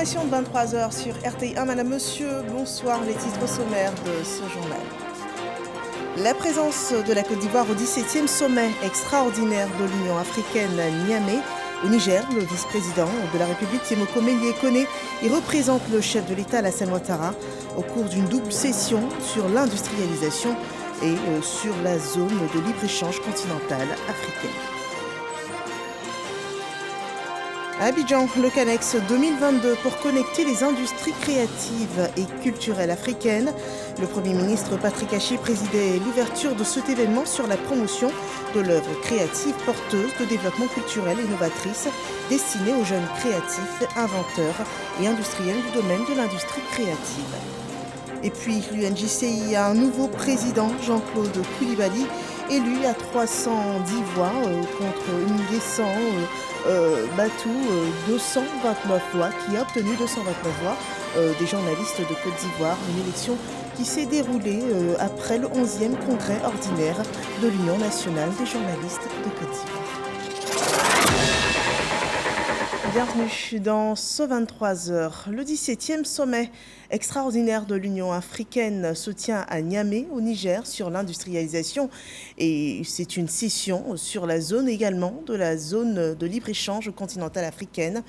L'information de 23 heures sur RTI1. Madame, monsieur, bonsoir. Les titres sommaires de ce journal. La présence de la Côte d'Ivoire au 17e sommet extraordinaire de l'Union africaine à Niamey. Au Niger, le vice-président de la République, Tiemoko Melie Kone, y représente le chef de l'État, Alassane Ouattara, au cours d'une double session sur l'industrialisation et sur la zone de libre-échange continentale africaine. À Abidjan, le CANEX 2022 pour connecter les industries créatives et culturelles africaines. Le Premier ministre Patrick Hachi présidait l'ouverture de cet événement sur la promotion de l'œuvre créative porteuse de développement culturel et novatrice destinée aux jeunes créatifs, inventeurs et industriels du domaine de l'industrie créative. Et puis l'UNJCI a un nouveau président, Jean-Claude Koulibaly, élu à 310 voix contre une descente Batou 229 voix, qui a obtenu 229 voix des journalistes de Côte d'Ivoire. Une élection qui s'est déroulée après le 11e congrès ordinaire de l'Union nationale des journalistes de Côte d'Ivoire. Bienvenue dans ce 23 heures. Le 17e sommet extraordinaire de l'Union africaine se tient à Niamey, au Niger, sur l'industrialisation. Et c'est une session sur la zone également, de la zone de libre-échange continentale africaine.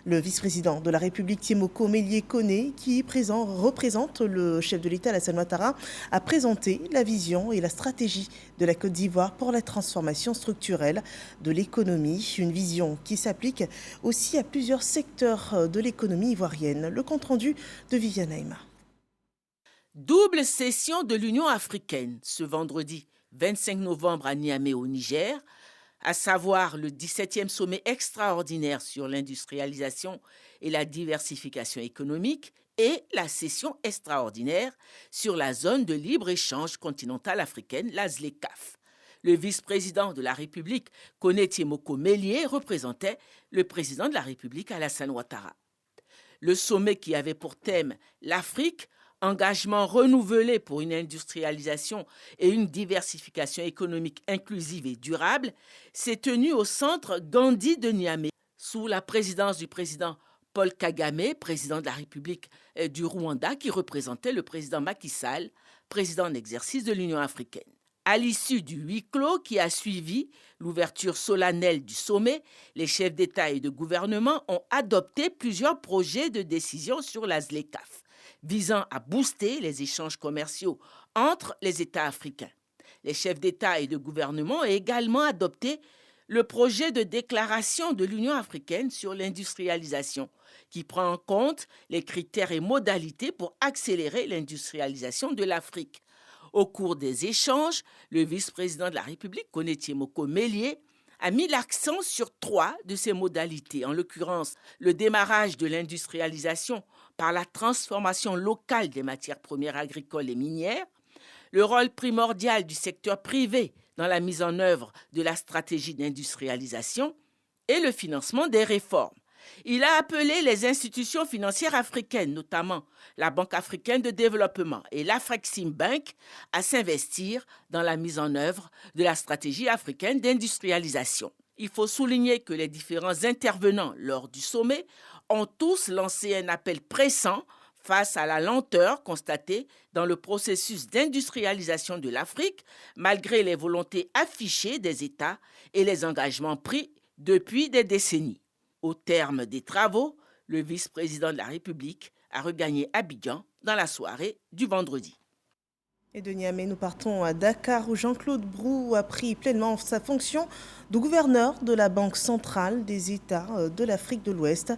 Le vice-président de la République, Tiemoko Melie Kone, qui représente le chef de l'État, Alassane Ouattara, a présenté la vision et la stratégie de la Côte d'Ivoire pour la transformation structurelle de l'économie. Une vision qui s'applique aussi à plusieurs secteurs de l'économie ivoirienne. Le compte-rendu de Viviane Aïma. Double session de l'Union africaine ce vendredi 25 novembre à Niamey au Niger, à savoir le 17e sommet extraordinaire sur l'industrialisation et la diversification économique et la session extraordinaire sur la zone de libre-échange continentale africaine, la ZLECAf. Le vice-président de la République, Kone Tiemoko Melie, représentait le président de la République, Alassane Ouattara. Le sommet qui avait pour thème l'Afrique, engagement renouvelé pour une industrialisation et une diversification économique inclusive et durable, s'est tenu au centre Gandhi de Niamey, sous la présidence du président Paul Kagame, président de la République du Rwanda, qui représentait le président Macky Sall, président en exercice de l'Union africaine. À l'issue du huis clos qui a suivi l'ouverture solennelle du sommet, les chefs d'État et de gouvernement ont adopté plusieurs projets de décision sur la ZLECAf, visant à booster les échanges commerciaux entre les États africains. Les chefs d'État et de gouvernement ont également adopté le projet de déclaration de l'Union africaine sur l'industrialisation, qui prend en compte les critères et modalités pour accélérer l'industrialisation de l'Afrique. Au cours des échanges, le vice-président de la République, Kone Tiemoko Melie, a mis l'accent sur 3 de ces modalités, en l'occurrence le démarrage de l'industrialisation par la transformation locale des matières premières agricoles et minières, le rôle primordial du secteur privé dans la mise en œuvre de la stratégie d'industrialisation et le financement des réformes. Il a appelé les institutions financières africaines, notamment la Banque africaine de développement et l'Afreximbank, à s'investir dans la mise en œuvre de la stratégie africaine d'industrialisation. Il faut souligner que les différents intervenants lors du sommet ont tous lancé un appel pressant face à la lenteur constatée dans le processus d'industrialisation de l'Afrique, malgré les volontés affichées des États et les engagements pris depuis des décennies. Au terme des travaux, le vice-président de la République a regagné Abidjan dans la soirée du vendredi. Et de Niamey, nous partons à Dakar où Jean-Claude Brou a pris pleinement sa fonction de gouverneur de la Banque centrale des États de l'Afrique de l'Ouest.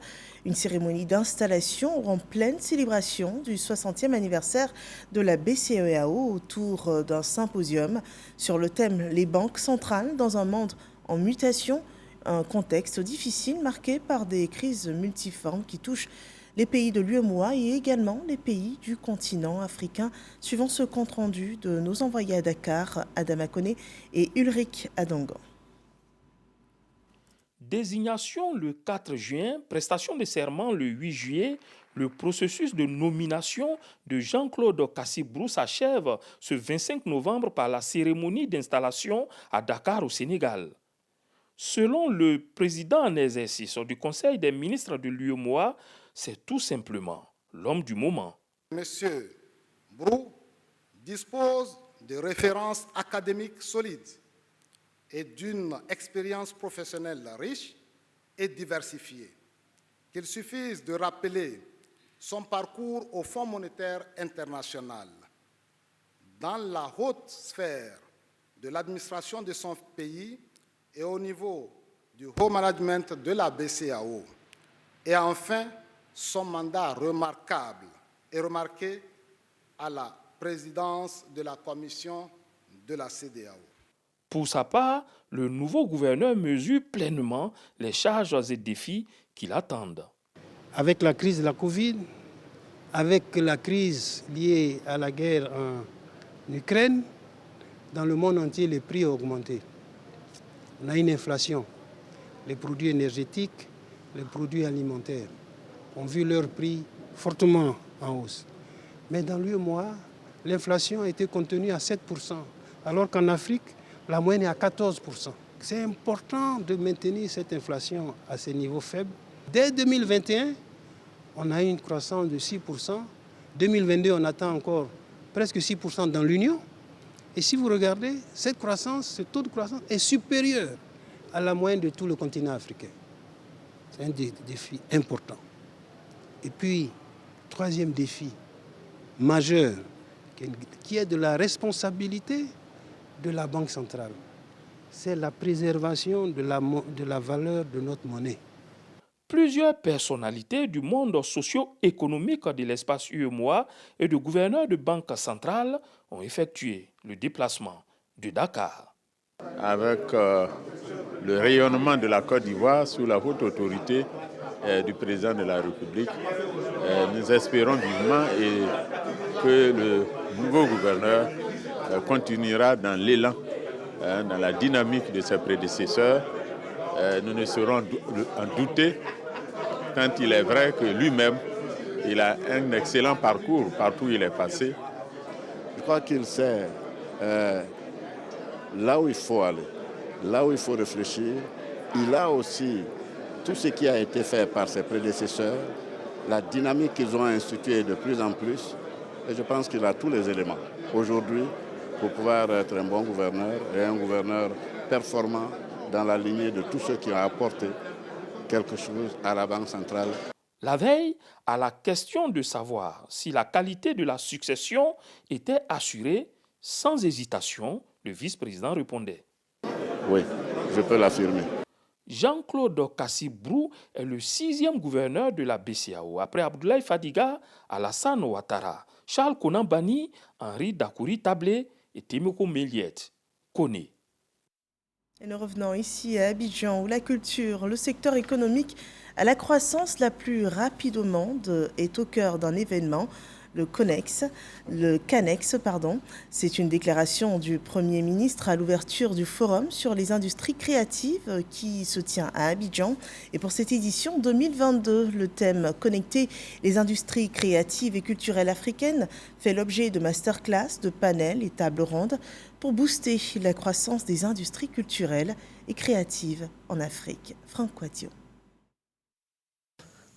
Une cérémonie d'installation en pleine célébration du 60e anniversaire de la BCEAO autour d'un symposium sur le thème « Les banques centrales dans un monde en mutation ». Un contexte difficile marqué par des crises multiformes qui touchent les pays de l'UEMOA et également les pays du continent africain, suivant ce compte-rendu de nos envoyés à Dakar, Adama Kone et Ulrich Adangan. Désignation le 4 juin, prestation de serment le 8 juillet, le processus de nomination de Jean-Claude Kassi-Brou s'achève ce 25 novembre par la cérémonie d'installation à Dakar au Sénégal. Selon le président en exercice du Conseil des ministres de l'UEMOA, c'est tout simplement l'homme du moment. Monsieur Brou dispose de références académiques solides et d'une expérience professionnelle riche et diversifiée. Qu'il suffise de rappeler son parcours au Fonds monétaire international. Dans la haute sphère de l'administration de son pays et au niveau du haut management de la BCEAO. Et enfin, son mandat remarquable et remarqué à la présidence de la commission de la CEDEAO. Pour sa part, le nouveau gouverneur mesure pleinement les charges et défis qui l'attendent. Avec la crise de la Covid, avec la crise liée à la guerre en Ukraine, dans le monde entier, les prix ont augmenté. On a une inflation. Les produits énergétiques, les produits alimentaires ont vu leur prix fortement en hausse. Mais dans l'UEMOA, l'inflation a été contenue à 7%, alors qu'en Afrique, la moyenne est à 14%. C'est important de maintenir cette inflation à ces niveaux faibles. Dès 2021, on a eu une croissance de 6%. 2022, on attend encore presque 6% dans l'Union. Et si vous regardez, cette croissance, ce taux de croissance est supérieur à la moyenne de tout le continent africain. C'est un défi important. Et puis, troisième défi majeur, qui est de la responsabilité de la Banque centrale, c'est la préservation de la valeur de notre monnaie. Plusieurs personnalités du monde socio-économique de l'espace UEMOA et de gouverneurs de banques centrales ont effectué le déplacement de Dakar. Avec le rayonnement de la Côte d'Ivoire sous la haute autorité du président de la République, nous espérons vivement que le nouveau gouverneur continuera dans l'élan, dans la dynamique de ses prédécesseurs. Nous ne serons en douter, tant il est vrai que lui-même, il a un excellent parcours partout où il est passé. Je crois qu'il sait là où il faut aller, là où il faut réfléchir. Il a aussi tout ce qui a été fait par ses prédécesseurs, la dynamique qu'ils ont instituée de plus en plus. Et je pense qu'il a tous les éléments aujourd'hui pour pouvoir être un bon gouverneur et un gouverneur performant dans la lignée de tous ceux qui ont apporté quelque chose à la Banque centrale. La veille, à la question de savoir si la qualité de la succession était assurée, sans hésitation, le vice-président répondait. Oui, je peux l'affirmer. Jean-Claude Kassi-Brou est le 6e gouverneur de la BCEAO, après Abdoulaye Fadiga, Alassane Ouattara, Charles Konan Banny, Henri Dakouri Tablé et Temeko Méliet. Koné. Et nous revenons ici à Abidjan, où la culture, le secteur économique à la croissance la plus rapide au monde, est au cœur d'un événement, le CANEX. C'est une déclaration du Premier ministre à l'ouverture du Forum sur les industries créatives qui se tient à Abidjan. Et pour cette édition 2022, le thème « Connecter les industries créatives et culturelles africaines » fait l'objet de masterclass, de panels et tables rondes pour booster la croissance des industries culturelles et créatives en Afrique. Franck Quadio.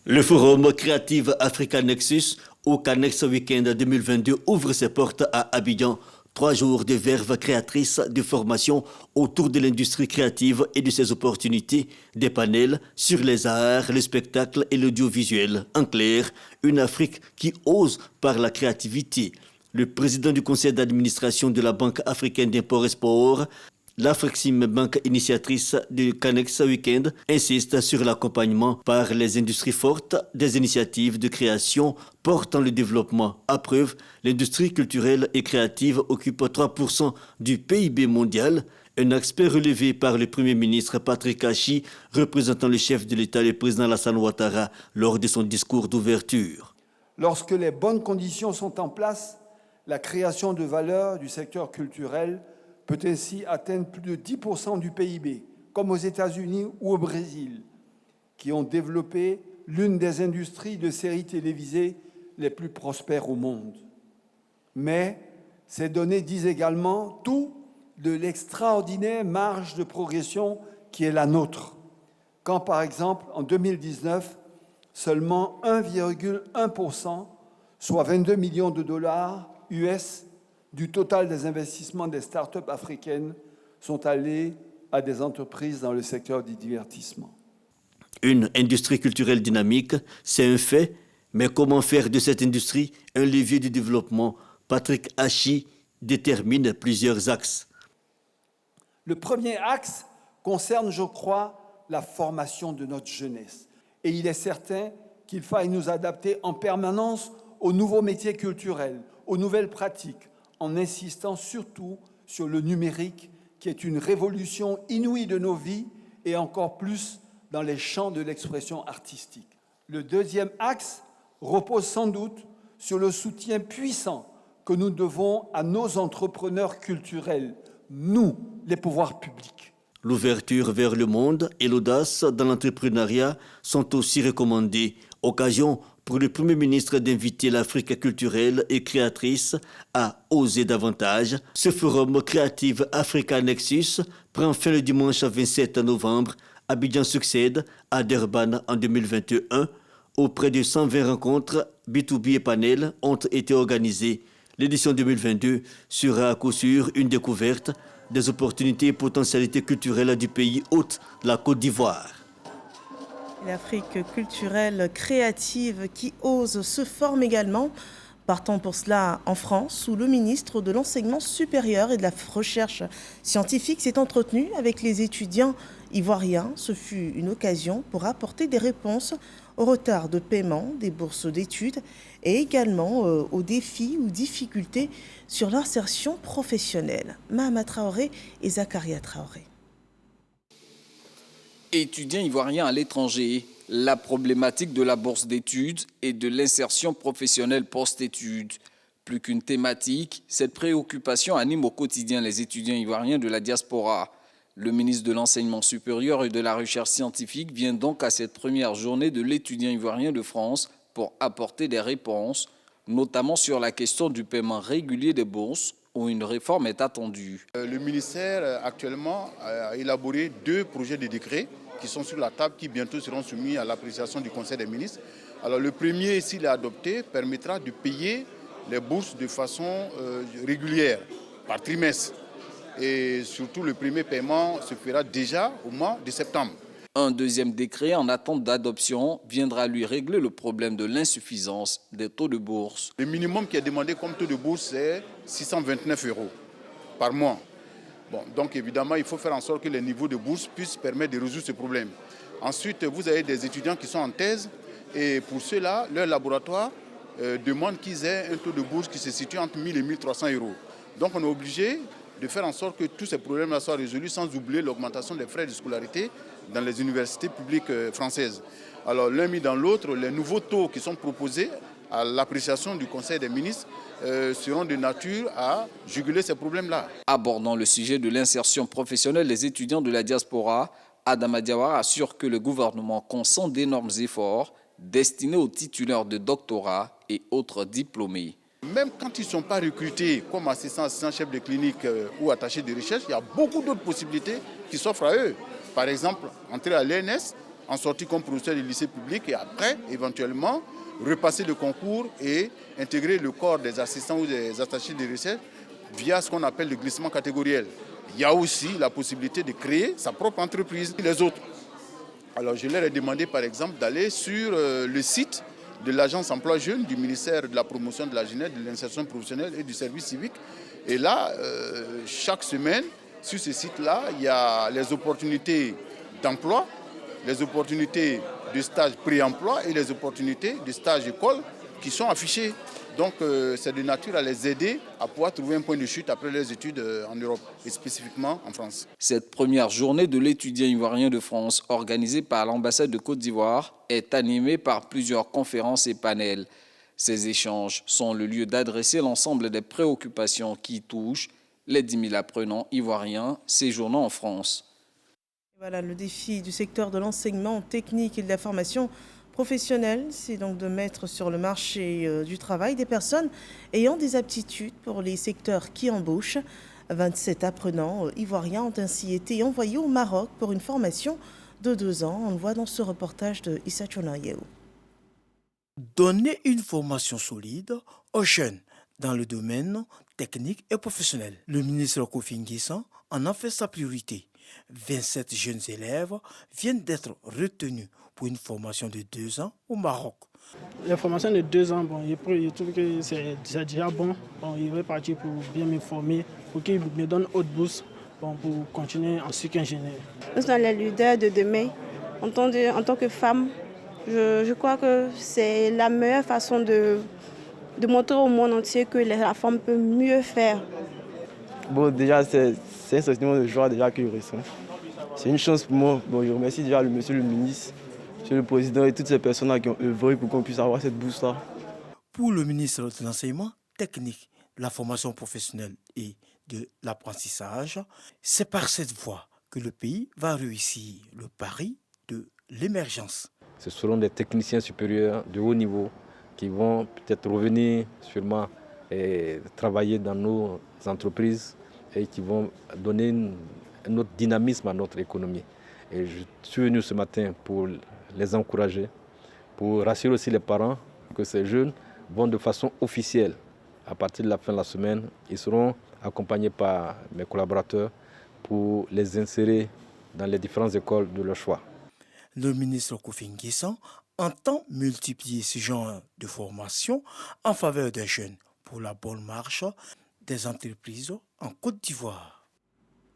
Le Forum Creative Africa Nexus au CANEX Weekend 2022 ouvre ses portes à Abidjan. 3 jours de verve créatrice, de formation autour de l'industrie créative et de ses opportunités, des panels sur les arts, le spectacle et l'audiovisuel. En clair, une Afrique qui ose par la créativité. Le président du conseil d'administration de la Banque africaine d'import-export, l'Afrexim Banque initiatrice du CANEX Weekend, insiste sur l'accompagnement par les industries fortes des initiatives de création portant le développement. À preuve, l'industrie culturelle et créative occupe 3% du PIB mondial. Un aspect relevé par le Premier ministre Patrick Achi, représentant le chef de l'État, le président Alassane Ouattara, lors de son discours d'ouverture. Lorsque les bonnes conditions sont en place, la création de valeur du secteur culturel peut ainsi atteindre plus de 10% du PIB, comme aux États-Unis ou au Brésil, qui ont développé l'une des industries de séries télévisées les plus prospères au monde. Mais ces données disent également tout de l'extraordinaire marge de progression qui est la nôtre. Quand, par exemple, en 2019, seulement 1,1%, soit 22 millions de dollars US du total des investissements des start-up africaines sont allés à des entreprises dans le secteur du divertissement. Une industrie culturelle dynamique, c'est un fait, mais comment faire de cette industrie un levier de développement? Patrick Hachi détermine plusieurs axes. Le premier axe concerne, je crois, la formation de notre jeunesse. Et il est certain qu'il faille nous adapter en permanence aux nouveaux métiers culturels, aux nouvelles pratiques, en insistant surtout sur le numérique, qui est une révolution inouïe de nos vies et encore plus dans les champs de l'expression artistique. Le deuxième axe repose sans doute sur le soutien puissant que nous devons à nos entrepreneurs culturels, nous, les pouvoirs publics. L'ouverture vers le monde et l'audace dans l'entrepreneuriat sont aussi recommandées. Occasion pour le Premier ministre d'inviter l'Afrique culturelle et créatrice à oser davantage. Ce forum Creative Africa Nexus prend fin le dimanche 27 novembre. Abidjan succède à Durban en 2021. Auprès de 120 rencontres, B2B et panels ont été organisées. L'édition 2022 sera à coup sûr une découverte des opportunités et potentialités culturelles du pays hôte, la Côte d'Ivoire. L'Afrique culturelle créative qui ose se forme également. Partons pour cela en France, où le ministre de l'Enseignement supérieur et de la Recherche scientifique s'est entretenu avec les étudiants ivoiriens. Ce fut une occasion pour apporter des réponses au retard de paiement des bourses d'études et également aux défis ou difficultés sur l'insertion professionnelle. Mahama Traoré et Zakaria Traoré. Étudiants ivoiriens à l'étranger, la problématique de la bourse d'études et de l'insertion professionnelle post-études. Plus qu'une thématique, cette préoccupation anime au quotidien les étudiants ivoiriens de la diaspora. Le ministre de l'Enseignement supérieur et de la Recherche scientifique vient donc à cette première journée de l'étudiant ivoirien de France pour apporter des réponses, notamment sur la question du paiement régulier des bourses, où une réforme est attendue. Le ministère actuellement a élaboré 2 projets de décret qui sont sur la table, qui bientôt seront soumis à l'appréciation du Conseil des ministres. Alors le premier, s'il est adopté, permettra de payer les bourses de façon régulière, par trimestre. Et surtout, le premier paiement se fera déjà au mois de septembre. Un deuxième décret en attente d'adoption viendra lui régler le problème de l'insuffisance des taux de bourse. Le minimum qui est demandé comme taux de bourse, c'est 629 € par mois. Bon, donc évidemment, il faut faire en sorte que les niveaux de bourse puissent permettre de résoudre ce problème. Ensuite, vous avez des étudiants qui sont en thèse et pour ceux-là, leur laboratoire demande qu'ils aient un taux de bourse qui se situe entre 1 000 et 1 300 €. Donc on est obligé de faire en sorte que tous ces problèmes-là soient résolus sans oublier l'augmentation des frais de scolarité dans les universités publiques françaises. Alors l'un mis dans l'autre, les nouveaux taux qui sont proposés à l'appréciation du Conseil des ministres seront de nature à juguler ces problèmes-là. Abordant le sujet de l'insertion professionnelle des étudiants de la diaspora, Adama Diawara assure que le gouvernement consent d'énormes efforts destinés aux titulaires de doctorat et autres diplômés. Même quand ils ne sont pas recrutés comme assistants chefs de clinique ou attachés de recherche, il y a beaucoup d'autres possibilités qui s'offrent à eux. Par exemple, entrer à l'ENS, en sortie comme professeur de lycée public et après, éventuellement, repasser le concours et intégrer le corps des assistants ou des attachés de recherche via ce qu'on appelle le glissement catégoriel. Il y a aussi la possibilité de créer sa propre entreprise. Les autres. Alors je leur ai demandé par exemple d'aller sur le site de l'agence emploi jeune du ministère de la promotion de la jeunesse, de l'insertion professionnelle et du service civique. Et là, chaque semaine, sur ce site-là, il y a les opportunités d'emploi, les opportunités de stage pré-emploi et les opportunités de stage école qui sont affichées. Donc c'est de nature à les aider à pouvoir trouver un point de chute après leurs études en Europe et spécifiquement en France. Cette première journée de l'étudiant ivoirien de France organisée par l'ambassade de Côte d'Ivoire est animée par plusieurs conférences et panels. Ces échanges sont le lieu d'adresser l'ensemble des préoccupations qui touchent les 10 000 apprenants ivoiriens séjournant en France. Voilà, le défi du secteur de l'enseignement technique et de la formation professionnelle, c'est donc de mettre sur le marché du travail des personnes ayant des aptitudes pour les secteurs qui embauchent. 27 apprenants ivoiriens ont ainsi été envoyés au Maroc pour une formation de 2 ans. On le voit dans ce reportage de Issa Chonayeo. Donner une formation solide aux jeunes dans le domaine technique et professionnel. Le ministre Kofi Nguessan en a fait sa priorité. 27 jeunes élèves viennent d'être retenus pour une formation de 2 ans au Maroc. La formation de 2 ans, je trouve que c'est déjà bon. Il va partir pour bien me former, pour qu'il me donne autre bourse pour continuer en cycle ingénieur. Nous sommes les leaders de demain. En tant que femme, je crois que c'est la meilleure façon de montrer au monde entier que la femme peut mieux faire. Bon, déjà, c'est un sentiment de joie déjà que je ressens. C'est une chance pour moi. Bon, je remercie déjà monsieur le ministre, monsieur le président et toutes ces personnes qui ont œuvré pour qu'on puisse avoir cette bourse-là. Pour le ministre de l'Enseignement technique, de la formation professionnelle et de l'apprentissage, c'est par cette voie que le pays va réussir le pari de l'émergence. Ce seront des techniciens supérieurs de haut niveau qui vont peut-être revenir sûrement et travailler dans nos entreprises et qui vont donner un autre dynamisme à notre économie. Et je suis venu ce matin pour les encourager, pour rassurer aussi les parents que ces jeunes vont de façon officielle. À partir de la fin de la semaine, ils seront accompagnés par mes collaborateurs pour les insérer dans les différentes écoles de leur choix. Le ministre Kofi Nguessan entend multiplier ce genre de formation en faveur des jeunes pour la bonne marche des entreprises en Côte d'Ivoire.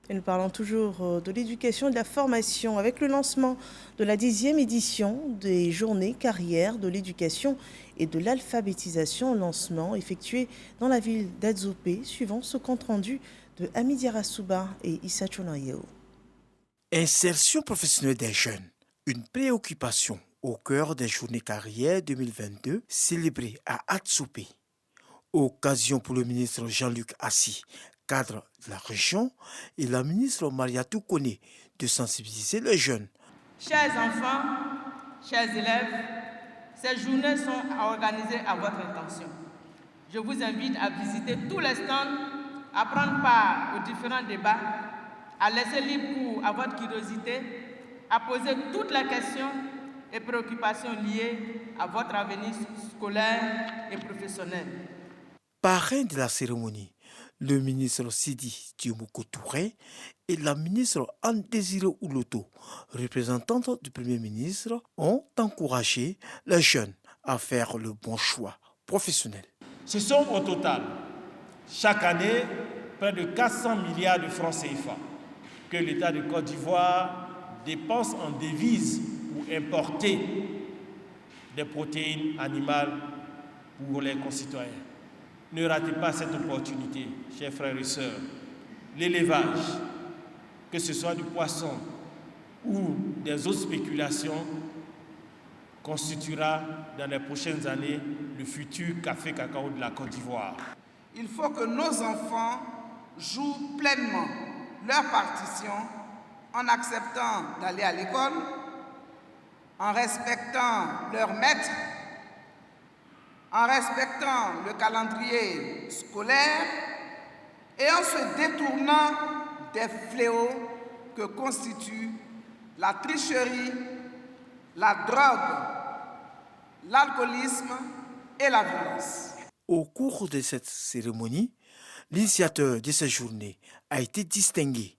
Et nous parlons toujours de l'éducation et de la formation avec le lancement de la 10e édition des journées carrières de l'éducation et de l'alphabétisation, lancement effectué dans la ville d'Adzopé, suivant ce compte-rendu de Amidiara Souba et Issa Chonayeo. Insertion professionnelle des jeunes, une préoccupation au cœur des journées carrières 2022 célébrées à Adzopé. Occasion pour le ministre Jean-Luc Assi, cadre de la région, et la ministre Mariatou Kone de sensibiliser les jeunes. Chers enfants, chers élèves, ces journées sont organisées à votre intention. Je vous invite à visiter tous les stands, à prendre part aux différents débats, à laisser libre cours à votre curiosité, à poser toutes les questions et préoccupations liées à votre avenir scolaire et professionnel. Parrain de la cérémonie, le ministre Sidi Diomoko Touré et la ministre Anne-Désirée Ouloto, représentante du Premier ministre, ont encouragé les jeunes à faire le bon choix professionnel. Ce sont au total, chaque année, près de 400 milliards de francs CFA que l'État de Côte d'Ivoire dépense en devises pour importer des protéines animales pour les concitoyens. Ne ratez pas cette opportunité, chers frères et sœurs. L'élevage, que ce soit du poisson ou des autres spéculations, constituera dans les prochaines années le futur café cacao de la Côte d'Ivoire. Il faut que nos enfants jouent pleinement leur partition en acceptant d'aller à l'école, en respectant leurs maîtres, en respectant le calendrier scolaire et en se détournant des fléaux que constituent la tricherie, la drogue, l'alcoolisme et la violence. Au cours de cette cérémonie, l'initiateur de cette journée a été distingué.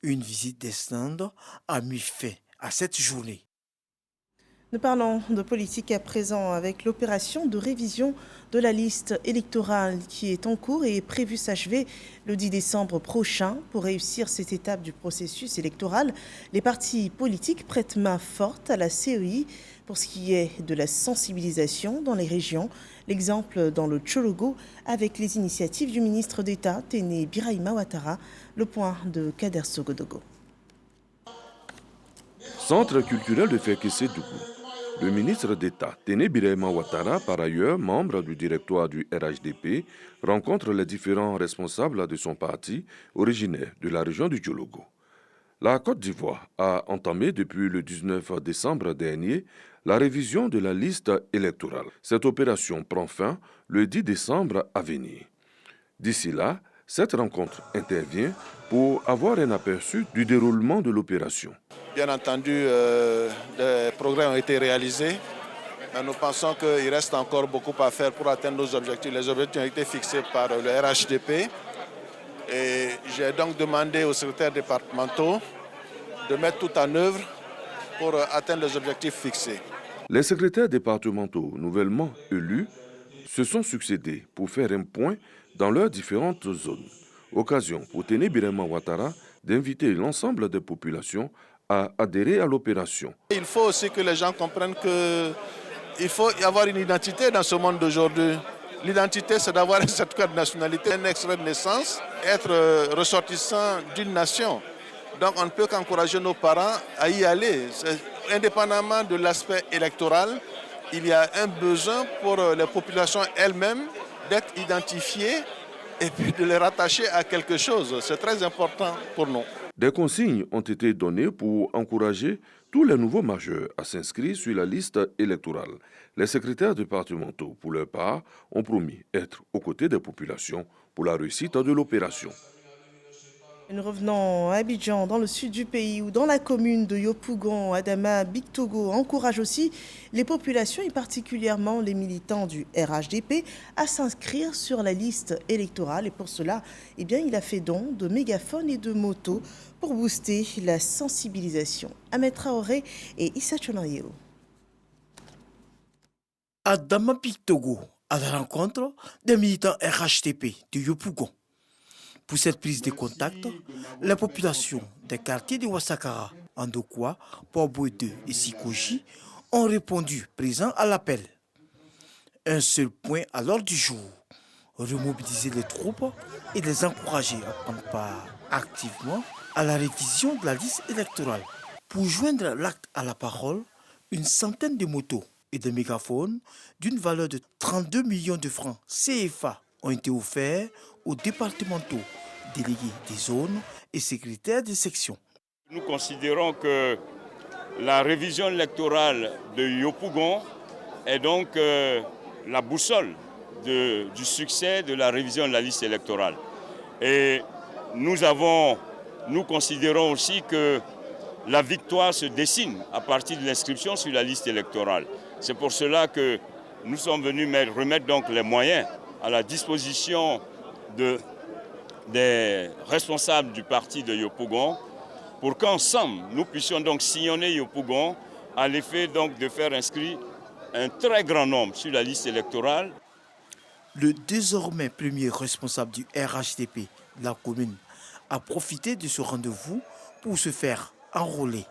Une visite des stands a mis fin à cette journée. Nous parlons de politique à présent avec l'opération de révision de la liste électorale qui est en cours et est prévue s'achever le 10 décembre prochain. Pour réussir cette étape du processus électoral, les partis politiques prêtent main forte à la CEI pour ce qui est de la sensibilisation dans les régions. L'exemple dans le Tchologo avec les initiatives du ministre d'État Téné Birahima Ouattara, le point de Kader Sogodogo. Centre culturel de Fekese-Dougou. Le ministre d'État, Téné Birahima Ouattara, par ailleurs membre du directoire du RHDP, rencontre les différents responsables de son parti, originaires de la région du Djologo. La Côte d'Ivoire a entamé depuis le 19 décembre dernier la révision de la liste électorale. Cette opération prend fin le 10 décembre à venir. D'ici là, cette rencontre intervient pour avoir un aperçu du déroulement de l'opération. Bien entendu, des progrès ont été réalisés Nous pensons qu'il reste encore beaucoup à faire pour atteindre nos objectifs. Les objectifs ont été fixés par le RHDP. Et j'ai donc demandé aux secrétaires départementaux de mettre tout en œuvre pour atteindre les objectifs fixés. Les secrétaires départementaux nouvellement élus se sont succédés pour faire un point dans leurs différentes zones. Occasion pour Téné Birama Ouattara d'inviter l'ensemble des populations à adhérer à l'opération. Il faut aussi que les gens comprennent qu'il faut y avoir une identité dans ce monde d'aujourd'hui. L'identité, c'est d'avoir un certificat de nationalité, un extrait de naissance, être ressortissant d'une nation. Donc on ne peut qu'encourager nos parents à y aller. Indépendamment de l'aspect électoral, il y a un besoin pour les populations elles-mêmes d'être identifiées et puis de les rattacher à quelque chose. C'est très important pour nous. Des consignes ont été données pour encourager tous les nouveaux majeurs à s'inscrire sur la liste électorale. Les secrétaires départementaux, pour leur part, ont promis être aux côtés des populations pour la réussite de l'opération. Nous revenons à Abidjan, dans le sud du pays, où dans la commune de Yopougon, Adama Bictogo encourage aussi les populations et particulièrement les militants du RHDP à s'inscrire sur la liste électorale. Et pour cela, il a fait don de mégaphones et de motos pour booster la sensibilisation. Ahmed Traoré et Issa Chonayelo. Adama Bictogo à la rencontre des militants RHDP de Yopougon. Pour cette prise de contact, la population des quartiers de Ouassakara, Andokwa, Port-Boué 2 et Sikoji ont répondu présents à l'appel. Un seul point à l'ordre du jour, remobiliser les troupes et les encourager à prendre part activement à la révision de la liste électorale. Pour joindre l'acte à la parole, une centaine de motos et de mégaphones d'une valeur de 32 millions de francs CFA ont été offerts aux départementaux, délégués des zones et secrétaires des sections. Nous considérons que la révision électorale de Yopougon est donc la boussole du succès de la révision de la liste électorale. Et nous considérons aussi que la victoire se dessine à partir de l'inscription sur la liste électorale. C'est pour cela que nous sommes venus remettre donc les moyens à la disposition des responsables du parti de Yopougon pour qu'ensemble nous puissions donc sillonner Yopougon à l'effet donc de faire inscrire un très grand nombre sur la liste électorale. Le désormais premier responsable du RHDP de la commune a profité de ce rendez-vous pour se faire enrôler.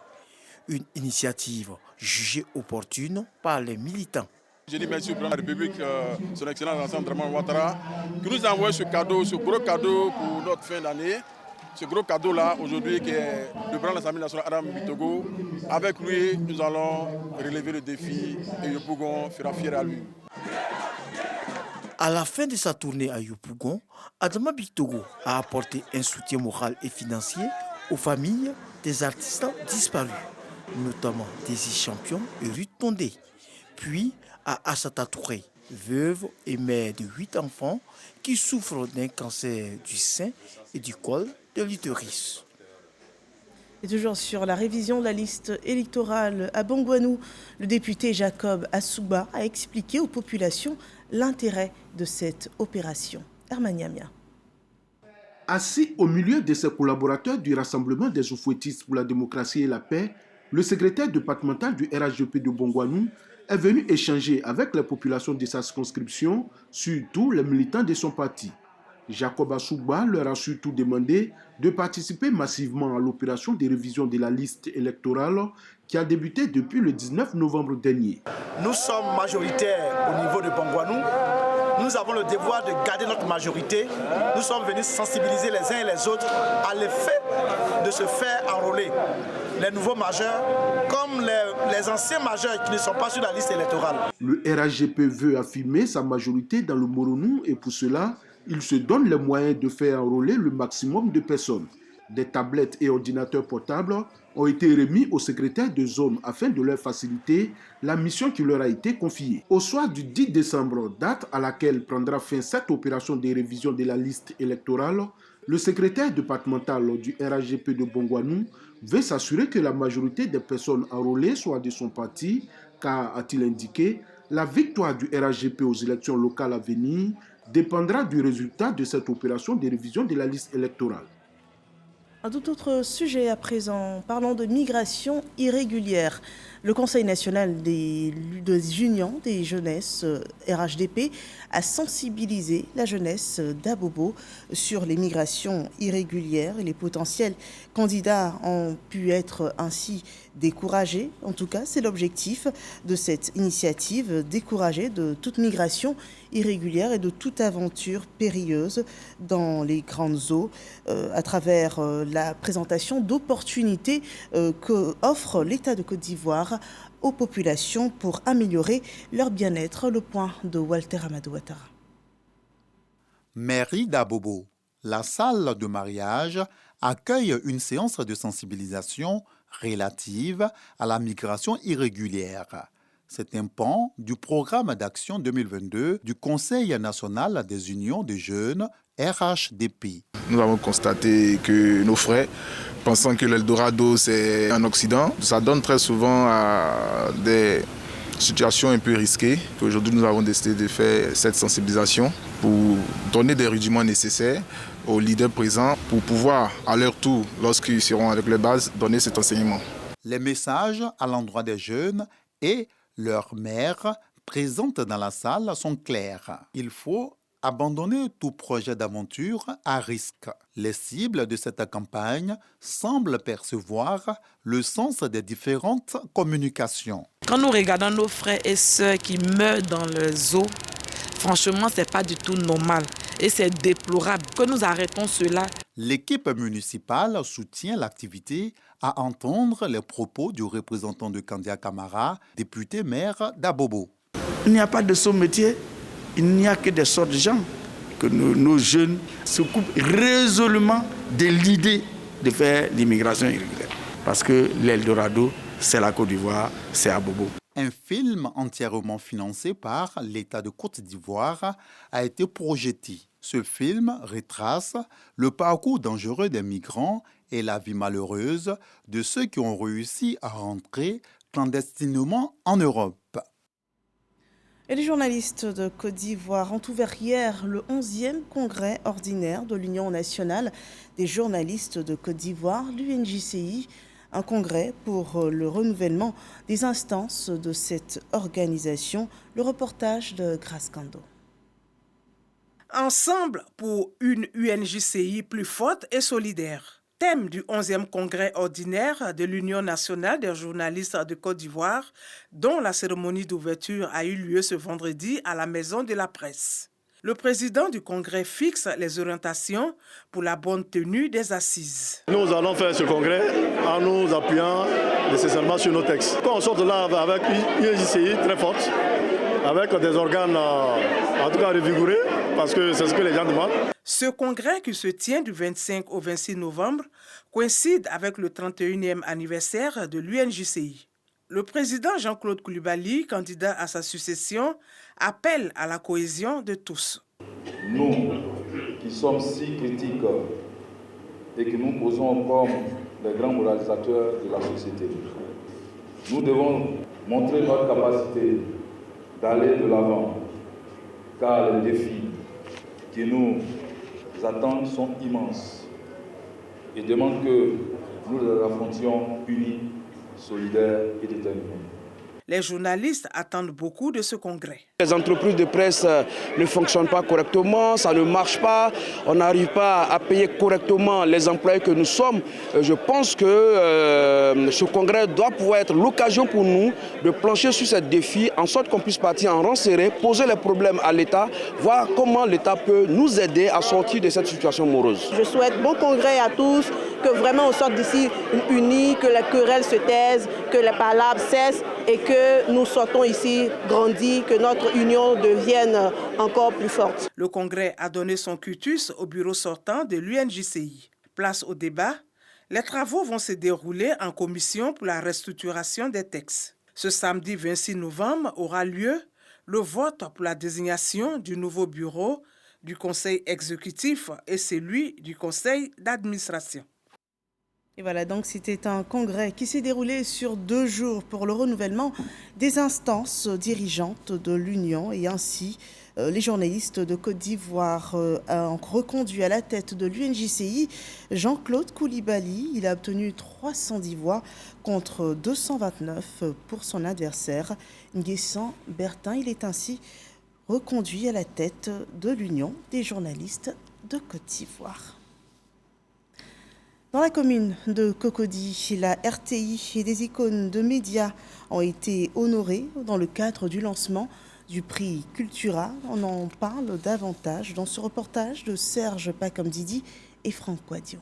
Une initiative jugée opportune par les militants. Je dis merci au président de la République, son excellence Alassane Dramane Ouattara, qui nous a envoyé ce gros cadeau pour notre fin d'année. Ce gros cadeau-là, aujourd'hui, qui est le président de l'Assemblée nationale, Adama Bictogo. Avec lui, nous allons relever le défi et Yopougon fera fier à lui. À la fin de sa tournée à Yopougon, Adama Bictogo a apporté un soutien moral et financier aux familles des artistes disparus, notamment Désir Champion et Ruth Tondé, puis à Assata Touré, veuve et mère de 8 enfants qui souffrent d'un cancer du sein et du col de l'utérus. Et toujours sur la révision de la liste électorale à Bongouanou, le député Jacob Assouba a expliqué aux populations l'intérêt de cette opération. Hermaniamia. Assis au milieu de ses collaborateurs du Rassemblement des Oufouettistes pour la démocratie et la paix, le secrétaire départemental du RHDP de Bongouanou est venu échanger avec les populations de sa circonscription, surtout les militants de son parti. Jacob Assouba leur a surtout demandé de participer massivement à l'opération de révision de la liste électorale qui a débuté depuis le 19 novembre dernier. Nous sommes majoritaires au niveau de Bongouanou. Nous avons le devoir de garder notre majorité. Nous sommes venus sensibiliser les uns et les autres à l'effet de se faire enrôler. Les nouveaux majeurs, comme les anciens majeurs qui ne sont pas sur la liste électorale. Le RHDP veut affirmer sa majorité dans le Moronou et pour cela, il se donne les moyens de faire enrôler le maximum de personnes. Des tablettes et ordinateurs portables ont été remis aux secrétaires de zone afin de leur faciliter la mission qui leur a été confiée. Au soir du 10 décembre, date à laquelle prendra fin cette opération de révision de la liste électorale, le secrétaire départemental du RHDP de Bongouanou veut s'assurer que la majorité des personnes enrôlées soit de son parti, car, a-t-il indiqué, La victoire du RHDP aux élections locales à venir dépendra du résultat de cette opération de révision de la liste électorale. Un tout autre sujet à présent, parlons de migration irrégulière. Le Conseil national des unions des jeunesses RHDP a sensibilisé la jeunesse d'Abobo sur les migrations irrégulières et les potentiels candidats ont pu être ainsi découragés. En tout cas, c'est l'objectif de cette initiative, décourager de toute migration irrégulière et de toute aventure périlleuse dans les grandes eaux à travers la présentation d'opportunités qu'offre l'État de Côte d'Ivoire aux populations pour améliorer leur bien-être. Le point de Walter Amadou Ouattara. Mairie d'Abobo, la salle de mariage accueille une séance de sensibilisation relative à la migration irrégulière. C'est un pan du programme d'action 2022 du Conseil national des unions des jeunes RHDP. Nous avons constaté que nos frères, pensant que l'Eldorado c'est un Occident, ça donne très souvent à des situations un peu risquées. Aujourd'hui, nous avons décidé de faire cette sensibilisation pour donner des rudiments nécessaires aux leaders présents pour pouvoir, à leur tour, lorsqu'ils seront avec les bases, donner cet enseignement. Les messages à l'endroit des jeunes et leurs mères présentes dans la salle sont clairs. Il faut abandonner tout projet d'aventure à risque. Les cibles de cette campagne semblent percevoir le sens des différentes communications. Quand nous regardons nos frères et sœurs qui meurent dans les eaux, franchement, ce n'est pas du tout normal et c'est déplorable que nous arrêtons cela. L'équipe municipale soutient l'activité à entendre les propos du représentant de Kandia Camara, député maire d'Abobo. Il n'y a pas de sommetier, il n'y a que des sortes de gens que nos jeunes se coupent résolument de l'idée de faire l'immigration irrégulière. Parce que l'Eldorado, c'est la Côte d'Ivoire, c'est Abobo. Un film entièrement financé par l'État de Côte d'Ivoire a été projeté. Ce film retrace le parcours dangereux des migrants et la vie malheureuse de ceux qui ont réussi à rentrer clandestinement en Europe. Et les journalistes de Côte d'Ivoire ont ouvert hier le 11e congrès ordinaire de l'Union nationale des journalistes de Côte d'Ivoire, l'UNJCI, un congrès pour le renouvellement des instances de cette organisation. Le reportage de Grace Kando. Ensemble pour une UNJCI plus forte et solidaire. Thème du 11e congrès ordinaire de l'Union nationale des journalistes de Côte d'Ivoire, dont la cérémonie d'ouverture a eu lieu ce vendredi à la Maison de la Presse. Le président du congrès fixe les orientations pour la bonne tenue des assises. Nous allons faire ce congrès en nous appuyant nécessairement sur nos textes. Quand on sort de là avec une UNJCI très forte, avec des organes en tout cas revigorés, parce que c'est ce que les gens demandent. Ce congrès qui se tient du 25 au 26 novembre coïncide avec le 31e anniversaire de l'UNJCI. Le président Jean-Claude Coulibaly, candidat à sa succession, appelle à la cohésion de tous. Nous, qui sommes si critiques et que nous posons comme les grands moralisateurs de la société, nous devons montrer notre capacité d'aller de l'avant, car les défis qui nous attendent sont immenses et demandent que nous les affrontions unis, solidaires et déterminés. Les journalistes attendent beaucoup de ce congrès. Les entreprises de presse ne fonctionnent pas correctement, ça ne marche pas, on n'arrive pas à payer correctement les employés que nous sommes. Je pense que ce congrès doit pouvoir être l'occasion pour nous de plancher sur ces défis, en sorte qu'on puisse partir en rang serré, poser les problèmes à l'État, voir comment l'État peut nous aider à sortir de cette situation morose. Je souhaite bon congrès à tous, que vraiment on sorte d'ici unis, que les querelles se taisent, que les palabres cessent et que nous sortons ici grandis, que notre union devienne encore plus forte. Le congrès a donné son quitus au bureau sortant de l'UNJCI. Place au débat, les travaux vont se dérouler en commission pour la restructuration des textes. Ce samedi 26 novembre aura lieu le vote pour la désignation du nouveau bureau du conseil exécutif et celui du conseil d'administration. Et voilà, donc c'était un congrès qui s'est déroulé sur 2 jours pour le renouvellement des instances dirigeantes de l'Union et ainsi les journalistes de Côte d'Ivoire ont reconduit à la tête de l'UNJCI Jean-Claude Koulibaly. Il a obtenu 310 voix contre 229 pour son adversaire Nguessan Bertin. Il est ainsi reconduit à la tête de l'Union des journalistes de Côte d'Ivoire. Dans la commune de Cocody, la RTI et des icônes de médias ont été honorées dans le cadre du lancement du prix Cultura. On en parle davantage dans ce reportage de Serge Pacomdidi et Franck Quadio.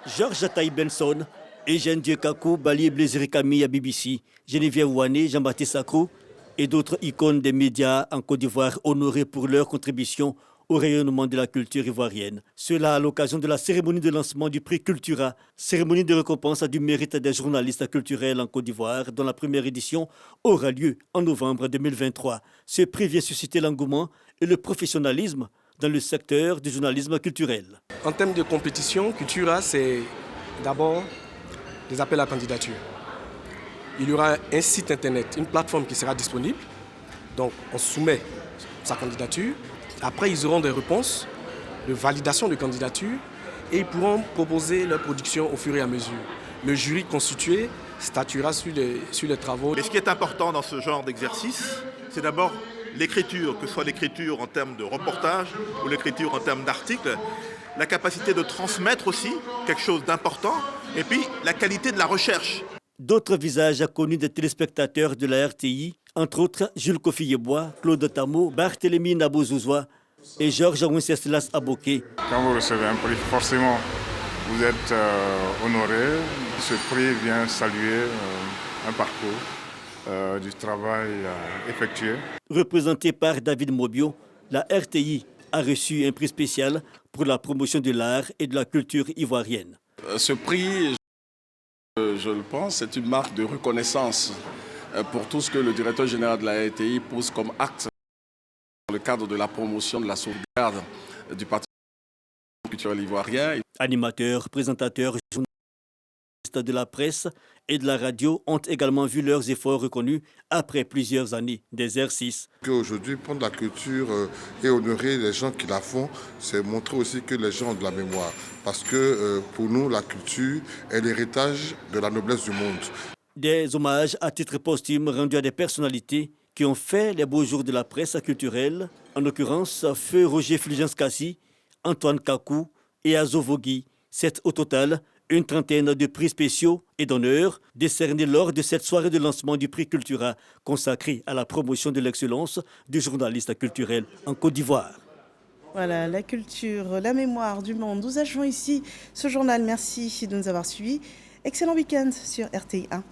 Georges Ataï Benson, Eugène Dieukakou, Bali Blaisiri Camille à BBC, Geneviève Ouane, Jean-Baptiste Sacro et d'autres icônes des médias en Côte d'Ivoire honorés pour leur contribution au rayonnement de la culture ivoirienne. Cela à l'occasion de la cérémonie de lancement du prix Cultura, cérémonie de récompense du mérite des journalistes culturels en Côte d'Ivoire, dont la première édition aura lieu en novembre 2023. Ce prix vient susciter l'engouement et le professionnalisme dans le secteur du journalisme culturel. En termes de compétition, Cultura, c'est d'abord des appels à candidature. Il y aura un site internet, une plateforme qui sera disponible. Donc on soumet sa candidature. Après, ils auront des réponses de validation de candidature et ils pourront proposer leur production au fur et à mesure. Le jury constitué statuera sur les travaux. Mais ce qui est important dans ce genre d'exercice, c'est d'abord l'écriture, que ce soit l'écriture en termes de reportage ou l'écriture en termes d'articles, la capacité de transmettre aussi quelque chose d'important et puis la qualité de la recherche. D'autres visages connus des téléspectateurs de la RTI, entre autres Jules Kofi-Yeboah, Claude Tamo, Barthélémy Nabozouzoua et Georges Wenceslas Aboké. Quand vous recevez un prix, forcément, vous êtes honoré. Ce prix vient saluer un parcours du travail effectué. Représenté par David Mobio, la RTI a reçu un prix spécial pour la promotion de l'art et de la culture ivoirienne. Ce prix, je le pense, c'est une marque de reconnaissance pour tout ce que le directeur général de la RTI pose comme acte dans le cadre de la promotion de la sauvegarde du patrimoine culturel ivoirien. Animateurs, présentateurs, journalistes de la presse et de la radio ont également vu leurs efforts reconnus après plusieurs années d'exercice. Aujourd'hui, prendre la culture et honorer les gens qui la font, c'est montrer aussi que les gens ont de la mémoire. Parce que pour nous, la culture est l'héritage de la noblesse du monde. Des hommages à titre posthume rendus à des personnalités qui ont fait les beaux jours de la presse culturelle, en l'occurrence Feu Roger Fulgence-Kassi, Antoine Kakou et Azo Vogui. C'est au total une trentaine de prix spéciaux et d'honneurs décernés lors de cette soirée de lancement du prix Cultura consacré à la promotion de l'excellence du journaliste culturel en Côte d'Ivoire. Voilà, la culture, la mémoire du monde. Nous achevons ici ce journal. Merci de nous avoir suivis. Excellent week-end sur RTI 1.